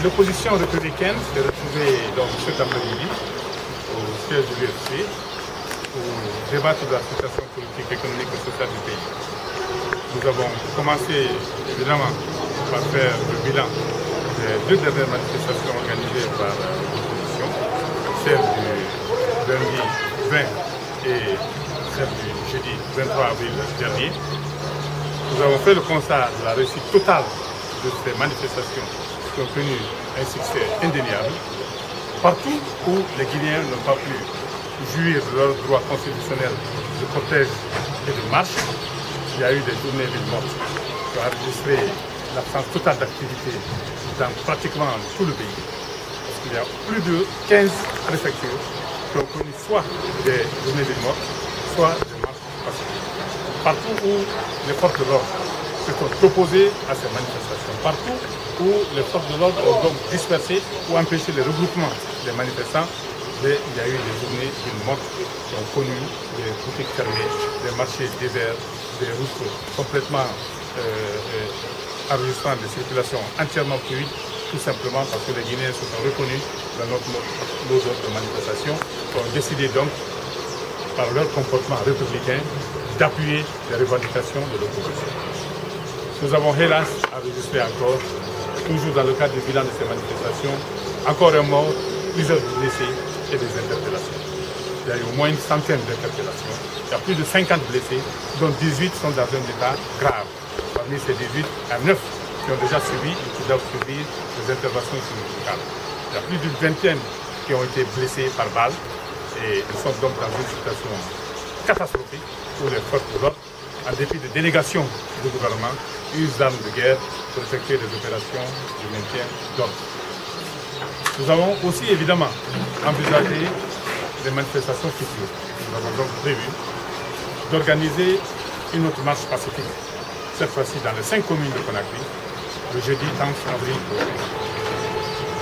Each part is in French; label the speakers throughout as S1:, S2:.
S1: L'opposition républicaine s'est retrouvée donc cet après-midi au siège de l'UFC pour débattre de la situation politique, économique et sociale du pays. Nous avons commencé évidemment par faire le bilan des deux dernières manifestations organisées par l'opposition, celle du lundi 20 et celle du jeudi 23 avril dernier. Nous avons fait le constat de la réussite totale de ces manifestations qui ont connu un succès indéniable. Partout où les Guinéens n'ont pas pu jouir de leurs droits constitutionnels de cortège et de marche, il y a eu des journées villes mortes qui ont enregistré l'absence totale d'activité dans pratiquement tout le pays. Parce qu'il y a plus de 15 préfectures qui ont connu soit des journées villes mortes, soit des marches pacifiques. Partout où les forces de l'ordre se sont opposées à ces manifestations, partout où les forces de l'ordre ont donc dispersé ou empêché le regroupement des manifestants, il y a eu des journées villes mortes qui ont connu des boutiques fermées, des marchés déserts, des routes complètement enregistrant des circulations entièrement fluides, tout simplement parce que les Guinéens se sont reconnus dans notre mode de manifestation, qui ont décidé donc, par leur comportement républicain, d'appuyer les revendications de l'opposition. Nous avons hélas enregistré encore, toujours dans le cadre du bilan de ces manifestations, encore un mort, plusieurs blessés et des interpellations. Il y a eu au moins une centaine d'interpellations. Il y a plus de 50 blessés, dont 18 sont dans un état grave. Parmi ces 18, il y a 9 qui ont déjà subi et qui doivent subir des interventions chirurgicales. Il y a plus d'une vingtaine qui ont été blessés par balle et ils sont donc dans une situation catastrophique où les forces de l'ordre, en dépit de délégations du gouvernement, usent d'armes de guerre pour effectuer des opérations de maintien d'ordre. Nous avons aussi évidemment envisagé des manifestations futures. Nous avons donc prévu d'organiser une autre marche pacifique, cette fois-ci dans les 5 communes de Conakry, le jeudi 30 avril prochain.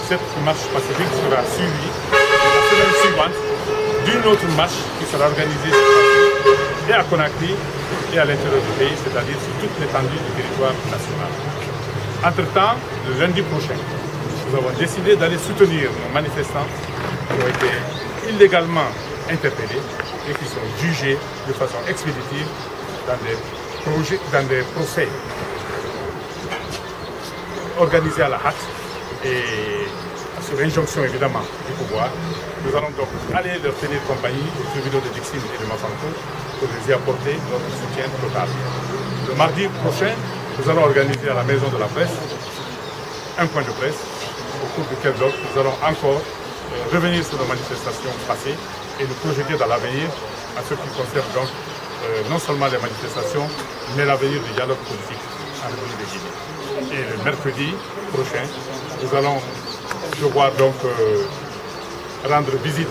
S1: Cette marche pacifique sera suivie la semaine suivante d'une autre marche qui sera organisée cette fois-ci et à Conakry et à l'intérieur du pays, c'est-à-dire sur toute l'étendue du territoire national. Entre-temps, le lundi prochain, nous avons décidé d'aller soutenir nos manifestants qui ont été illégalement interpellés et qui sont jugés de façon expéditive dans des procès organisés à la hâte et sur injonction évidemment du pouvoir. Nous allons donc aller leur tenir compagnie aux tribunaux de Dixine et de Mafankou pour les y apporter notre soutien total. Le mardi prochain, nous allons organiser à la Maison de la Presse un point de presse au cours duquel donc nous allons encore revenir sur nos manifestations passées et nous projeter dans l'avenir en ce qui concerne donc non seulement les manifestations, mais l'avenir du dialogue politique en République de Guinée. Et le mercredi prochain, nous allons devoir donc rendre visite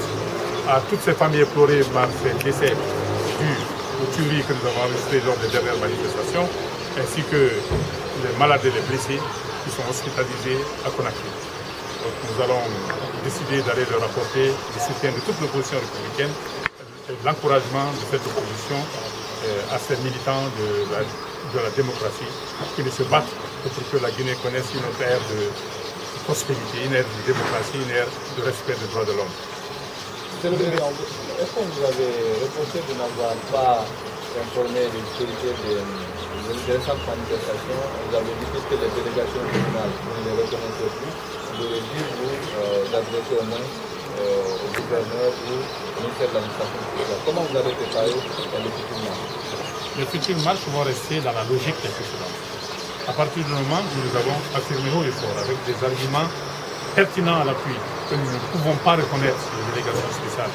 S1: à toutes ces familles éplorées par ces décès dus aux tueries que nous avons enregistrées lors des dernières manifestations, ainsi que les malades et les blessés qui sont hospitalisés à Conakry. Donc nous allons décider d'aller leur apporter le soutien de toute l'opposition républicaine et l'encouragement de cette opposition à ces militants de la démocratie qui se battent pour que la Guinée connaisse une autre ère de prospérité, une ère de démocratie, une ère de respect des droits de l'homme.
S2: Est-ce que vous avez reproché de n'avoir pas informé les autorités des récentes manifestations? Vous avez dit que les délégations régionales, vous ne les reconnaissez plus. Vous avez dit, vous, d'adresser au moins au gouverneur ou au ministère de l'administration sociale. Comment vous avez préparé les futures marches?
S1: Les futures marches vont rester dans la logique des précédentes. À partir du moment où nous avons affirmé haut et fort, avec des arguments pertinents à l'appui, que nous ne pouvons pas reconnaître les délégations spéciales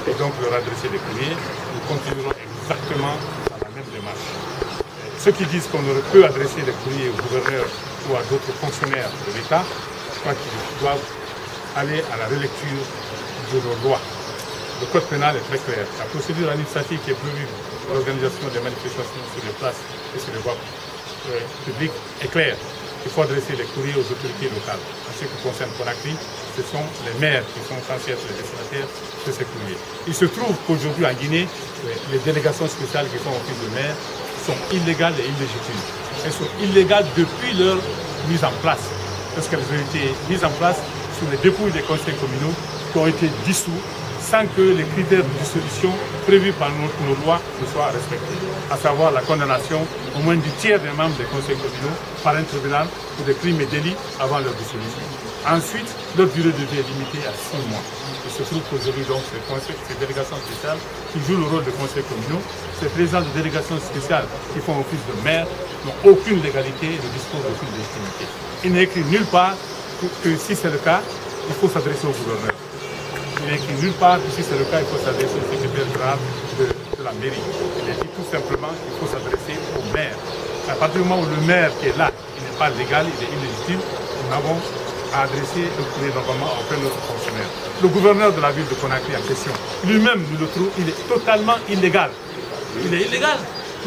S1: et donc leur adresser des courriers, nous continuerons exactement dans la même démarche. Ceux qui disent qu'on ne peut adresser des courriers au gouverneur ou à d'autres fonctionnaires de l'État, je crois qu'ils doivent aller à la relecture de nos lois. Le code pénal est très clair. La procédure administrative qui est prévue pour l'organisation des manifestations sur les places et sur les voies publiques est claire. Il faut adresser les courriers aux autorités locales. En ce qui concerne Conakry, ce sont les maires qui sont censés être les destinataires de ces courriers. Il se trouve qu'aujourd'hui en Guinée, les délégations spéciales qui font office de maire sont illégales et illégitimes. Elles sont illégales depuis leur mises en place, lorsqu'elles ont été mises en place sous les dépouilles des conseils communaux qui ont été dissous sans que les critères de dissolution prévus par nos lois ne soient respectés, à savoir la condamnation au moins du tiers des membres des conseils communaux par un tribunal pour des crimes et délits avant leur dissolution. Ensuite, leur durée de vie est limitée à 6 mois. Il se trouve qu'aujourd'hui, donc, ces délégations spéciales qui jouent le rôle de conseils communaux, ces présidents de délégations spéciales qui font office de maire n'ont aucune légalité et ne disposent d'aucune légitimité. Il n'est écrit nulle part que si c'est le cas, il faut s'adresser au gouverneur. Il n'est écrit nulle part que si c'est le cas, il faut s'adresser au secrétaire général de la mairie. Il est dit tout simplement qu'il faut s'adresser au maire. À partir du moment où le maire qui est là, il n'est pas légal, il est illégitime, nous n'avons à adresser le courrier normalement à aucun autre fonctionnaire. Le gouverneur de la ville de Conakry en question, lui-même, nous le trouvons, il est totalement illégal. Il est illégal.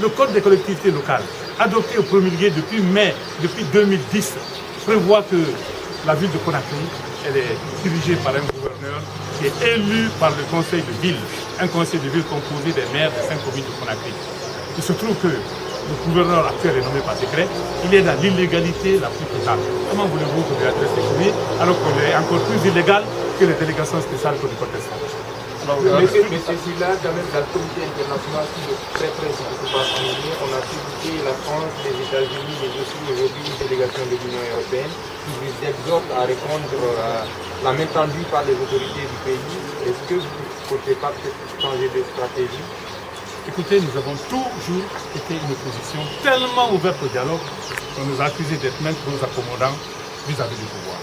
S1: Le code des collectivités locales, adopté au promulgué depuis mai, depuis 2010, prévoit que la ville de Conakry, elle est dirigée par un gouverneur qui est élu par le conseil de ville, un conseil de ville composé des maires des 5 communes de Conakry. Il se trouve que le gouverneur actuel est nommé par décret, il est dans l'illégalité la plus totale. Comment voulez-vous que lui adresse les courriers alors qu'il est encore plus illégal que les délégations spéciales que nous contestons?
S3: Mais celui-là, quand même, dans le comité international qui est très près de ce qui se passe en Guinée, on a critiqué la France, les États-Unis, mais aussi aujourd'hui une délégation de l'Union européenne qui vous exhorte à répondre à la main tendue par les autorités du pays. Est-ce que vous ne comptez pas peut-être changer de stratégie?
S1: Écoutez, nous avons toujours été une opposition tellement ouverte au dialogue qu'on nous a accusés d'être même trop accommodants vis-à-vis du pouvoir.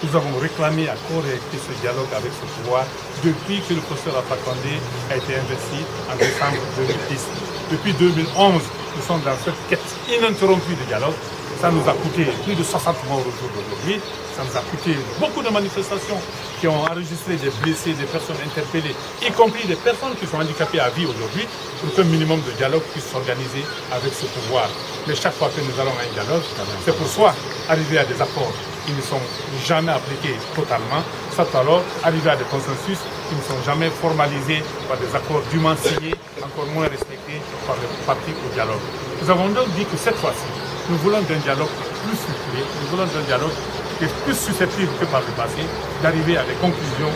S1: Nous avons réclamé à corps et à cri ce dialogue avec ce pouvoir depuis que le professeur Alpha Condé a été investi en décembre 2010. Depuis 2011, nous sommes dans cette quête ininterrompue de dialogue. Ça nous a coûté plus de 60 morts au jour d'aujourd'hui. Ça nous a coûté beaucoup de manifestations qui ont enregistré des blessés, des personnes interpellées, y compris des personnes qui sont handicapées à vie aujourd'hui, pour qu'un minimum de dialogue puisse s'organiser avec ce pouvoir. Mais chaque fois que nous allons à un dialogue, c'est pour soit arriver à des accords qui ne sont jamais appliqués totalement, soit alors arriver à des consensus qui ne sont jamais formalisés par des accords dûment signés, encore moins respectés par les parties au dialogue. Nous avons donc dit que cette fois-ci, nous voulons d'un dialogue plus structuré, nous voulons d'un dialogue qui est plus susceptible que par le passé d'arriver à des conclusions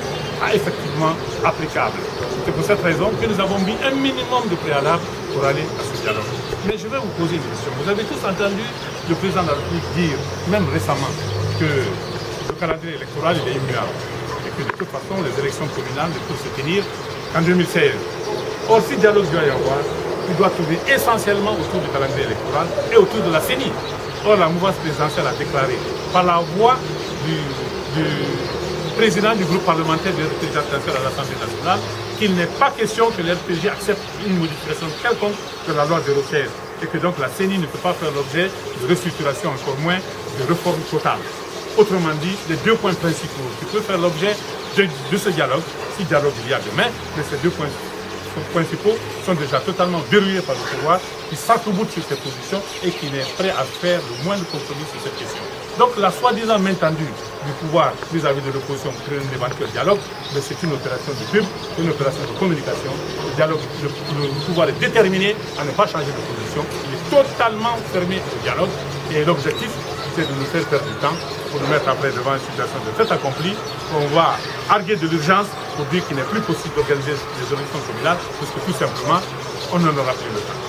S1: effectivement applicables. C'est pour cette raison que nous avons mis un minimum de préalable pour aller à ce dialogue. Mais je vais vous poser une question. Vous avez tous entendu le président de la République dire, même récemment, que le calendrier électoral est immuable et que de toute façon les élections communales ne peuvent se tenir qu'en 2016. Or, si dialogue doit y avoir, il doit tourner essentiellement autour du calendrier électoral et autour de la CENI. Or, la mouvance présidentielle a déclaré par la voix du président du groupe parlementaire de représentation à l'Assemblée nationale qu'il n'est pas question que l'RPJ accepte une modification quelconque de la loi 016 et que donc la CENI ne peut pas faire l'objet de restructuration, encore moins de réforme totale. Autrement dit, les deux points principaux qui peuvent faire l'objet de ce dialogue, si dialogue il y a demain, mais ces deux points principaux sont déjà totalement verrouillés par le pouvoir qui s'arc-boute sur ses positions et qui n'est prêt à faire le moindre compromis sur cette question. Donc la soi-disant main tendue du pouvoir vis-à-vis de l'opposition pour un éventuel dialogue, c'est une opération de pub, une opération de communication. Le dialogue, le pouvoir est déterminé à ne pas changer de position. Il est totalement fermé au dialogue et l'objectif, c'est de nous faire perdre du temps pour nous mettre après devant une situation de fait accompli. On va arguer de l'urgence pour dire qu'il n'est plus possible d'organiser les élections communales parce que tout simplement, on n'en aura plus le temps.